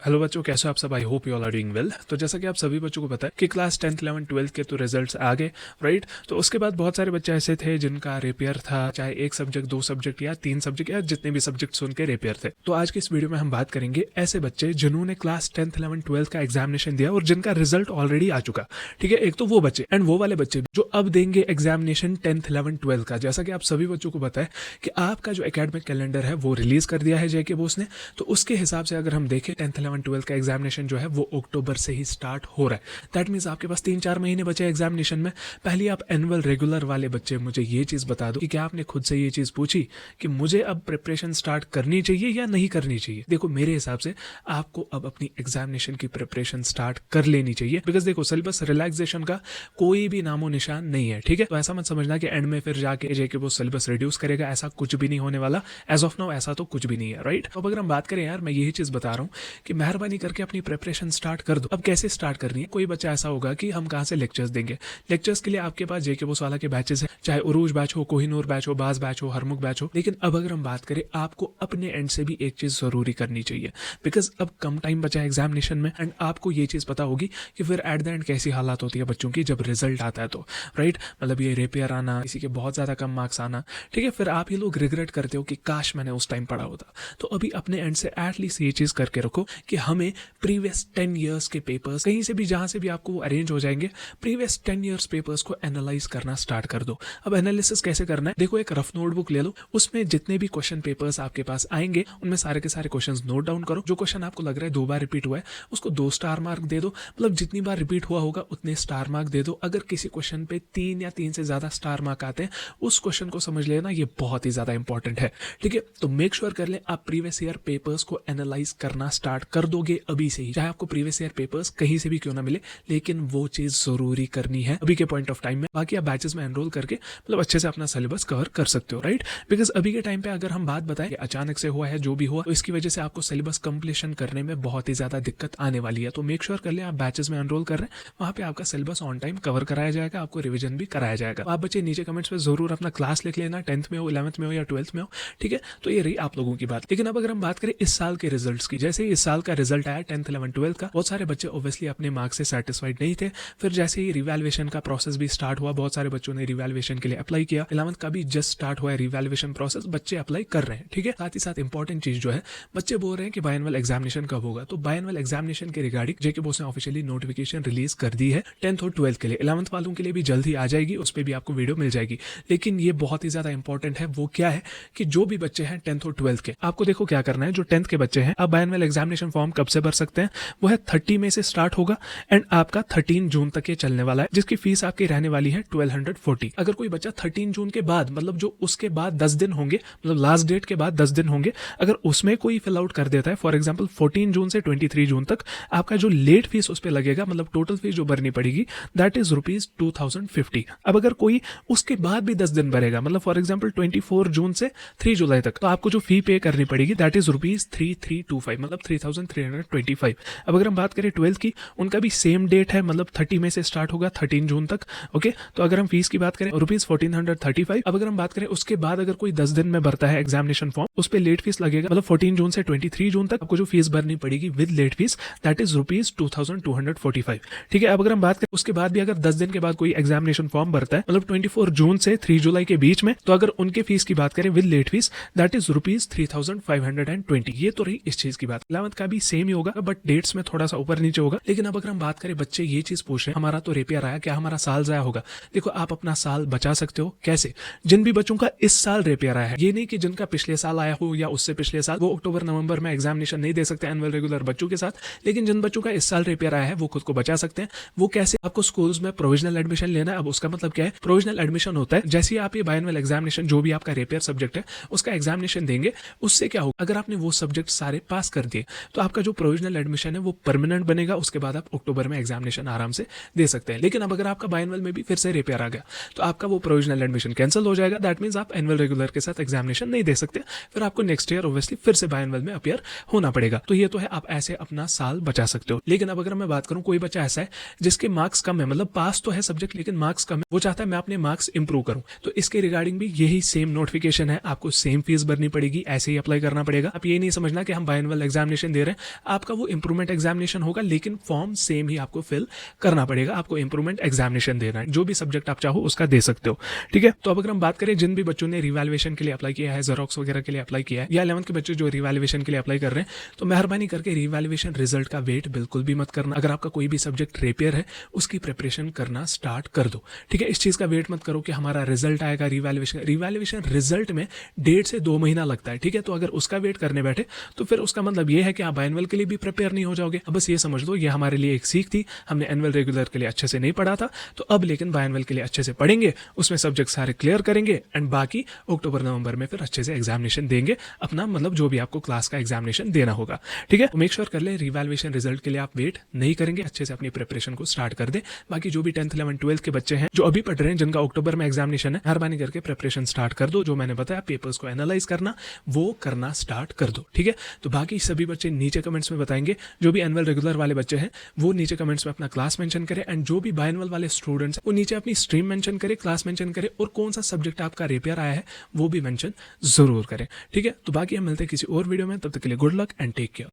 Hello बच्चों, कैसे हो आप सब। I hope you all are doing well. तो जैसा कि आप सभी बच्चों को पता है कि क्लास 10th 11th 12th के तो रिजल्ट्स आ गए, राइट। तो उसके बाद बहुत सारे बच्चे ऐसे थे जिनका रेपियर था, चाहे एक सब्जेक्ट, दो सब्जेक्ट या तीन सब्जेक्ट या जितने भी सब्जेक्ट्स उनके रेपियर थे। तो आज की इस वीडियो में हम बात करेंगे ऐसे बच्चे जिन्होंने क्लास 10th 11th 12th का एग्जामिनेशन दिया और जिनका रिजल्ट ऑलरेडी आ चुका। ठीक है, एक तो वो बच्चे एंड वो वाले बच्चे जो अब देंगे एग्जामिनेशन 10th 11th 12th का। जैसा कि आप सभी बच्चों को पता है कि आपका जो एकेडमिक कैलेंडर है वो रिलीज कर दिया है जेके बोस ने। तो उसके हिसाब से अगर हम देखें 10th 11th 12th का एग्जामिनेशन जो है वो अक्टूबर से ही स्टार्ट हो रहा है। दैट मींस आपके पास 3-4 महीने बचे एग्जामिनेशन में। पहले आप एनुअल रेगुलर वाले बच्चे मुझे ये चीज बता दो कि क्या आपने खुद से ये चीज पूछी कि मुझे अब प्रिपरेशन स्टार्ट करनी चाहिए या नहीं करनी चाहिए। देखो मेरे हिसाब से आपको अब अपनी एग्जामिनेशन की प्रिपरेशन स्टार्ट कर लेनी चाहिए, बिकॉज देखो सिलेबस रिलैक्सेशन का कोई भी नामो निशान नहीं है। ठीक है, तो ऐसा मत समझना कि एंड में फिर जाके जेके वो सिलेबस रिड्यूस करेगा, ऐसा कुछ भी नहीं होने वाला। एज ऑफ नाउ ऐसा तो कुछ भी नहीं है, राइट। तो अगर हम बात करें यार, मैं यही चीज बता रहा हूँ कि मेहरबानी करके अपनी प्रिपरेशन स्टार्ट कर दो। अब कैसे स्टार्ट करनी है, कोई बच्चा ऐसा होगा कि हम कहाँ से लेक्चर्स देंगे। लेक्चर्स के लिए आपके पास जेके बोस वाला के बैचेस हैं, चाहे उरूज बैच हो, कोहिनूर बैच हो, बाज बैच हो, हरमुख बैच हो। लेकिन अब अगर हम बात करें, आपको अपने एंड से भी एक चीज जरूरी करनी चाहिए, बिकॉज अब कम टाइम बचा है एग्जामिनेशन में एंड आपको ये चीज पता होगी कि फिर एट द एंड कैसी हालात होती है बच्चों की जब रिजल्ट आता है। तो राइट, मतलब ये रेपियर आना, किसी के बहुत ज्यादा कम मार्क्स आना, ठीक है, फिर आप ये लोग रिग्रेट करते हो कि काश मैंने उस टाइम पढ़ा होता। तो अभी अपने एंड से एटलीस्ट ये चीज करके रखो कि हमें प्रीवियस 10 ईयर्स के पेपर्स कहीं से भी जहां से भी आपको अरेंज हो जाएंगे, प्रीवियस 10 ईयर्स पेपर्स को एनालाइज करना स्टार्ट कर दो। अब एनालिसिस कैसे करना है, देखो एक रफ नोटबुक ले लो, उसमें जितने भी क्वेश्चन पेपर्स आपके पास आएंगे उनमें सारे के सारे क्वेश्चंस नोट डाउन करो। जो क्वेश्चन आपको लग रहा है 2 बार रिपीट हुआ है उसको 2 स्टार मार्क दे दो, मतलब जितनी बार रिपीट हुआ होगा उतने स्टार मार्क दे दो। अगर किसी क्वेश्चन पे 3 या 3 से ज्यादा स्टार मार्क आते हैं, उस क्वेश्चन को समझ लेना ये बहुत ही ज्यादा इंपॉर्टेंट है। ठीक है, तो मेक श्योर कर ले आप प्रीवियस ईयर पेपर्स को एनालाइज करना स्टार्ट कर दोगे अभी से ही। चाहे आपको प्रीवियस ईयर पेपर्स कहीं से भी क्यों ना मिले, लेकिन वो चीज जरूरी करनी है अभी के पॉइंट ऑफ टाइम में। बाकी आप बैचेस में एनरोल करके मतलब अच्छे से अपना सिलेबस कवर कर सकते हो, राइट। बिकॉज अभी के टाइम पे अगर हम बात बताएं अचानक से हुआ है जो भी हुआ, तो इसकी वजह से आपको सिलेबस कंप्लीशन करने में बहुत ही ज्यादा दिक्कत आने वाली है। तो मेक श्योर कर ले आप बैचेस में एनरोल कर रहे हैं, वहां पे आपका सिलेबस ऑन टाइम कवर कराया जाएगा, आपको रिविजन भी कराया जाएगा। आप बच्चे नीचे कमेंट्स में जरूर अपना क्लास लिख लेना, 10th में हो, 11th में हो या 12th में हो। ठीक है, तो ये रही आप लोगों की बात। लेकिन अब अगर हम बात करें इस साल के रिजल्ट्स की, जैसे इस साल का रिजल्ट आया 10th 11th 12th का, बहुत सारे बच्चे ऑब्वियसली अपने मार्क्स से सेटिस्फाइड नहीं थे। फिर जैसे ही रिवैल्यूएशन का प्रोसेस भी स्टार्ट हुआ, बहुत सारे बच्चों ने रिवैल्यूएशन के लिए अप्लाई किया। 11th का भी जस्ट स्टार्ट हुआ है रिवैल्यूएशन प्रोसेस, बच्चे अप्लाई कर रहे हैं। ठीक है, साथ ही साथ इंपॉर्टेंट चीज जो है, बच्चे बोल रहे हैं कि बायनवल एग्जामिनेशन कब होगा। तो बायनवल एग्जामिनेशन के रिगार्डिंग जेके बोस ने ऑफिशियली नोटिफिकेशन रिलीज कर दी है 10th और 12th के लिए। 11th वालों के लिए भी जल्द ही आ जाएगी, उस पर भी आपको वीडियो मिल जाएगी। लेकिन ये बहुत ही ज्यादा इंपॉर्टेंट है। वो क्या है कि जो भी बच्चे हैं 10th और 12th के, आपको देखो क्या करना है। जो 10th के बच्चे हैं, अब बायनवल एग्जामिनेशन फॉर्म कब से भर सकते हैं, वो है 30 मई से स्टार्ट होगा एंड आपका 13 जून तक ये चलने वाला है, जिसकी फीस आपकी रहने वाली है 1240। अगर कोई बच्चा 13 जून के बाद, मतलब जो उसके बाद 10 दिन होंगे, मतलब लास्ट डेट के बाद 10 दिन होंगे, अगर उसमें कोई फिल आउट कर देता है, फॉर एग्जांपल 14 जून से 23 जून तक, आपका जो लेट फीस उस पर लगेगा, मतलब टोटल फीस जो भरनी पड़ेगी, दैट इज ₹2050। अब अगर कोई उसके बाद भी 10 दिन भरेगा, मतलब फॉर एग्जाम्पल 24 जून से 3 जुलाई तक, तो आपको जो फी पे करनी पड़ेगी दैट इज ₹3325, मतलब 3325। अब अगर हम बात करें 12th की, उनका भी सेम डेट है, मतलब 30 मई से स्टार्ट होगा 13 जून तक। ओके, तो अगर हम फीस की बात करें ₹1435। अब अगर हम बात करें उसके बाद अगर कोई 10 दिन में भरता है एग्जामिनेशन फॉर्म, उस पर लेट फीस लगेगा, मतलब 14 जून से 23 जून तक आपको जो फीस भरनी पड़ेगी with late fees, that is ₹2245। ठीक है, अब अगर हम बात करें उसके बाद भी अगर 10 दिन के बाद कोई एग्जामिनेशन फॉर्म भरता है, मतलब 24 जून से 3 जुलाई के बीच में, तो अगर उनके फीस की बात करें with late fees, that is ₹3520। ये तो रही इस चीज की बात। 11th का भी सेम ही होगा, बट डेट्स में थोड़ा सा ऊपर नीचे होगा। लेकिन अब अगर हम बात करें, बच्चे ये चीज पूछ रहे हैं हमारा तो रेपियर आया, क्या हमारा साल जाया होगा। देखो आप अपना साल बचा सकते हो। कैसे? जिन भी बच्चों का इस साल रेपियर आया है, ये नहीं कि जिनका पिछले साल आया हो या उससे पिछले साल, वो अक्टूबर नवंबर में एग्जामिनेशन नहीं दे सकते एनुअल रेगुलर बच्चों के साथ। लेकिन जिन बच्चों का इस साल रेपियर आया है वो खुद को बचा सकते हैं। वो कैसे? आपको स्कूल्स में प्रोविजनल एडमिशन लेना है। अब उसका मतलब क्या है? प्रोविजनल एडमिशन होता है जैसे आप ये बायनवल एग्जामिनेशन, जो भी आपका रेपियर सब्जेक्ट है उसका एग्जामिनेशन देंगे, उससे क्या होगा, अगर आपने वो सब्जेक्ट सारे पास कर दिए तो आपका जो प्रोविजनल एडमिशन है वो परमानेंट बनेगा। उसके बाद आप अक्टूबर में एग्जामिनेशन आराम से दे सकते हैं। लेकिन अब अगर आपका बायनवल में भी फिर से रेपियर आ गया तो आपका वो प्रोविजनल एडमिशन कैंसिल हो जाएगा। दैट मींस आप एनुअल रेगुलर के साथ एग्जामिनेशन नहीं दे सकते, फिर आपको नेक्स्ट ईयर ऑब्वियसली फिर से बायनवल में अपीयर होना पड़ेगा। तो ये तो है, आप ऐसे अपना साल बचा सकते हो। लेकिन अब अगर मैं बात करूं, कोई बच्चा ऐसा है जिसके मार्क्स कम है, मतलब पास तो है सब्जेक्ट लेकिन मार्क्स कम है, वो चाहता है मैं अपने मार्क्स इंप्रूव करूं, तो इसके रिगार्डिंग भी यही सेम नोटिफिकेशन है। आपको सेम फीस भरनी पड़ेगी, ऐसे ही अप्लाई करना पड़ेगा। आप ये नहीं समझना कि हम बायनवल एग्जामिनेशन दे रहे करें, आपका वो इंप्रूवमेंट एग्जामिनेशन होगा, लेकिन फॉर्म सेम ही आपको फिल करना पड़ेगा। आपको इंप्रूवमेंट एग्जामिनेशन देना है, जो भी सब्जेक्ट आप चाहो उसका दे सकते हो, ठीक है। तो अब अगर हम बात करें जिन भी बच्चों ने रिवैल्यूएशन के लिए अप्लाई किया है, जेरोक्स वगैरह के लिए अप्लाई किया है, या 11th के बच्चे जो रिवैल्यूएशन के लिए अप्लाई कर रहे हैं, तो मेहरबानी करके रिवैल्यूएशन रिजल्ट का वेट बिल्कुल भी मत करना। अगर आपका कोई भी सब्जेक्ट रेपियर है, उसकी प्रिपरेशन करना स्टार्ट कर दो, ठीक है। इस चीज का वेट मत करो कि हमारा रिजल्ट आएगा, रिवैल्यूएशन रिजल्ट में 1.5 से 2 महीना लगता है, ठीक है। तो अगर उसका वेट करने बैठे तो फिर उसका मतलब ये है कि आप बाइनवल के लिए भी प्रिपेयर नहीं हो जाओगे। अब बस ये समझ लो, ये हमारे लिए एक सीख थी, हमने एनुअल रेगुलर के लिए अच्छे से नहीं पढ़ा था, तो अब लेकिन बाइनवल के लिए अच्छे से पढ़ेंगे, उसमें सब्जेक्ट सारे क्लियर करेंगे एंड बाकी अक्टूबर नवंबर में फिर अच्छे से एग्जामिनेशन देंगे अपना, मतलब जो भी आपको क्लास का एग्जामिनेशन देना होगा, ठीक है। तो मेक श्योर कर ले रिवैल्यूएशन रिजल्ट के लिए आप वेट नहीं करेंगे, अच्छे से अपनी प्रिपरेशन को स्टार्ट कर दे। बाकी जो भी 10th 11th 12th के बच्चे हैं जो अभी पढ़ रहे हैं, जिनका अक्टूबर में एग्जामिनेशन है, मेहरबानी करके प्रिपरेशन स्टार्ट कर दो। जो मैंने बताया पेपर्स को एनालाइज करना, वो करना स्टार्ट कर दो, ठीक है। तो बाकी सभी बच्चे नीचे कमेंट्स में बताएंगे, जो भी एनुअल रेगुलर वाले बच्चे हैं वो नीचे कमेंट्स में अपना क्लास मेंशन करें, एंड जो भी बाइनवल वाले स्टूडेंट्स हैं वो नीचे अपनी स्ट्रीम मेंशन करे, क्लास मेंशन करे, और कौन सा सब्जेक्ट आपका रेपियर आया है वो भी मेंशन जरूर करें, ठीक है। तो बाकी हम मिलते हैं किसी और वीडियो में, तब तक के लिए good luck and take care.